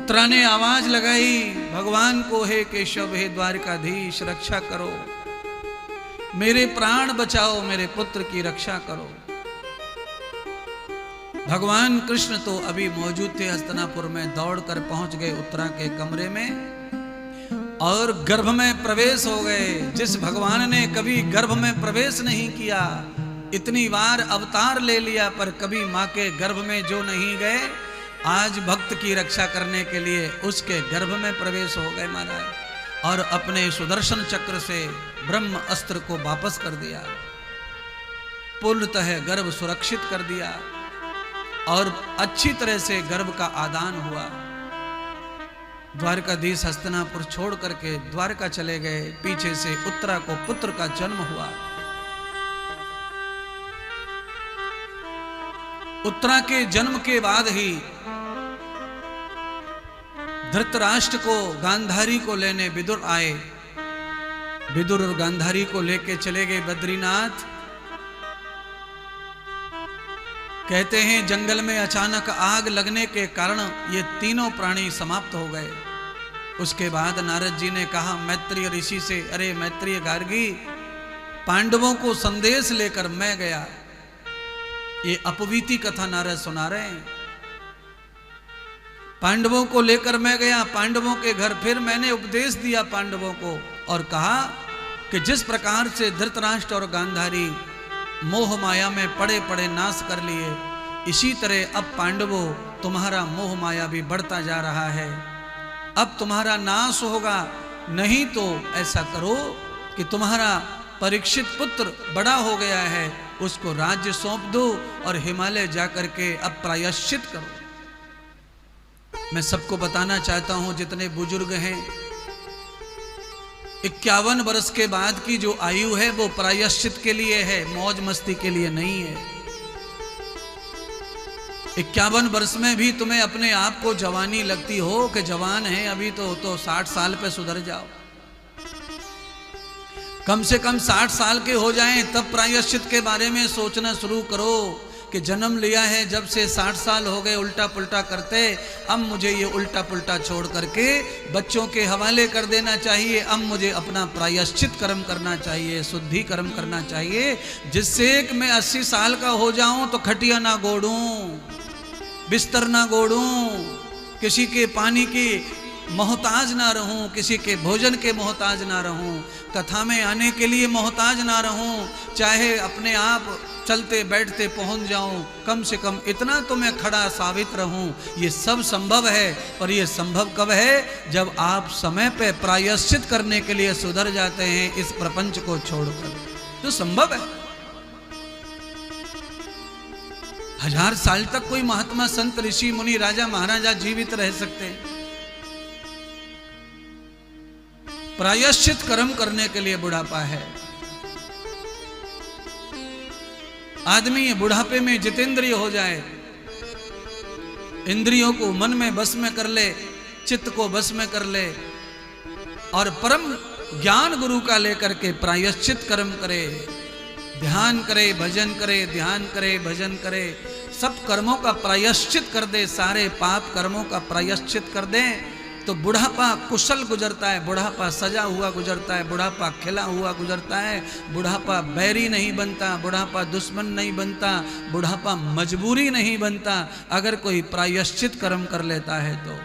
उत्तरा ने आवाज लगाई, भगवान को हे केशव, हे द्वारकाधीश, रक्षा करो, मेरे प्राण बचाओ, मेरे पुत्र की रक्षा करो। भगवान कृष्ण तो अभी मौजूद थे हस्तिनापुर में, दौड़कर पहुंच गए उत्तरा के कमरे में और गर्भ में प्रवेश हो गए। जिस भगवान ने कभी गर्भ में प्रवेश नहीं किया, इतनी बार अवतार ले लिया, पर कभी मां के गर्भ में जो नहीं गए, आज भक्त की रक्षा करने के लिए उसके गर्भ में प्रवेश हो गए महाराज, और अपने सुदर्शन चक्र से ब्रह्म अस्त्र को वापस कर दिया, पूर्णतः गर्भ सुरक्षित कर दिया और अच्छी तरह से गर्भ का आदान हुआ। द्वारकाधीश हस्तिनापुर छोड़ करके द्वारका चले गए। पीछे से उत्तरा को पुत्र का जन्म हुआ। उत्तरा के जन्म के बाद ही धृतराष्ट्र को, गांधारी को लेने विदुर आए। विदुर और गांधारी को लेके चले गए बद्रीनाथ। कहते हैं जंगल में अचानक आग लगने के कारण ये तीनों प्राणी समाप्त हो गए। उसके बाद नारद जी ने कहा मैत्रेय ऋषि से, अरे मैत्रेय गार्गी, पांडवों को संदेश लेकर मैं गया। ये अपवीति कथा नारद सुना रहे हैं। पांडवों को लेकर मैं गया पांडवों के घर, फिर मैंने उपदेश दिया पांडवों को और कहा कि जिस प्रकार से धृतराष्ट्र और गांधारी मोह माया में पड़े पड़े नाश कर लिए, इसी तरह अब पांडवों तुम्हारा मोह माया भी बढ़ता जा रहा है। अब तुम्हारा नाश होगा। नहीं तो ऐसा करो कि तुम्हारा परीक्षित पुत्र बड़ा हो गया है, उसको राज्य सौंप दो और हिमालय जाकर के अब प्रायश्चित करो। मैं सबको बताना चाहता हूं, जितने बुजुर्ग हैं, 51 वर्ष के बाद की जो आयु है वो प्रायश्चित के लिए है, मौज मस्ती के लिए नहीं है। 51 वर्ष में भी तुम्हें अपने आप को जवानी लगती हो कि जवान है अभी तो 60 साल पे सुधर जाओ। कम से कम 60 साल के हो जाएं तब प्रायश्चित के बारे में सोचना शुरू करो कि जन्म लिया है जब से 60 साल हो गए उल्टा पुल्टा करते, अब मुझे ये उल्टा पुल्टा छोड़ करके बच्चों के हवाले कर देना चाहिए। अब मुझे अपना प्रायश्चित कर्म करना चाहिए, शुद्धि कर्म करना चाहिए, जिससे कि मैं 80 साल का हो जाऊं तो खटिया ना गोड़ूं, बिस्तर ना गोड़ूं, किसी के पानी की मोहताज ना रहूं, किसी के भोजन के मोहताज ना रहूं, कथा में आने के लिए मोहताज ना रहूं, चाहे अपने आप चलते बैठते पहुंच जाऊं, कम से कम इतना तो मैं खड़ा साबित रहूं। ये सब संभव है। और ये संभव कब है? जब आप समय पे प्रायश्चित करने के लिए सुधर जाते हैं इस प्रपंच को छोड़कर, तो संभव है। 1000 साल तक कोई महात्मा संत ऋषि मुनि राजा महाराजा जीवित रह सकते हैं। प्रायश्चित कर्म करने के लिए बुढ़ापा है। आदमी बुढ़ापे में जितेंद्रिय हो जाए, इंद्रियों को मन में बस में कर ले, चित्त को बस में कर ले और परम ज्ञान गुरु का लेकर के प्रायश्चित कर्म करे, ध्यान करे, भजन करे, ध्यान करे, भजन करे, सब कर्मों का प्रायश्चित कर दे, सारे पाप कर्मों का प्रायश्चित कर दे, तो बुढ़ापा कुशल गुजरता है, बुढ़ापा सजा हुआ गुजरता है, बुढ़ापा खिला हुआ गुजरता है, बुढ़ापा बैरी नहीं बनता, बुढ़ापा दुश्मन नहीं बनता, बुढ़ापा मजबूरी नहीं बनता, अगर कोई प्रायश्चित कर्म कर लेता है तो।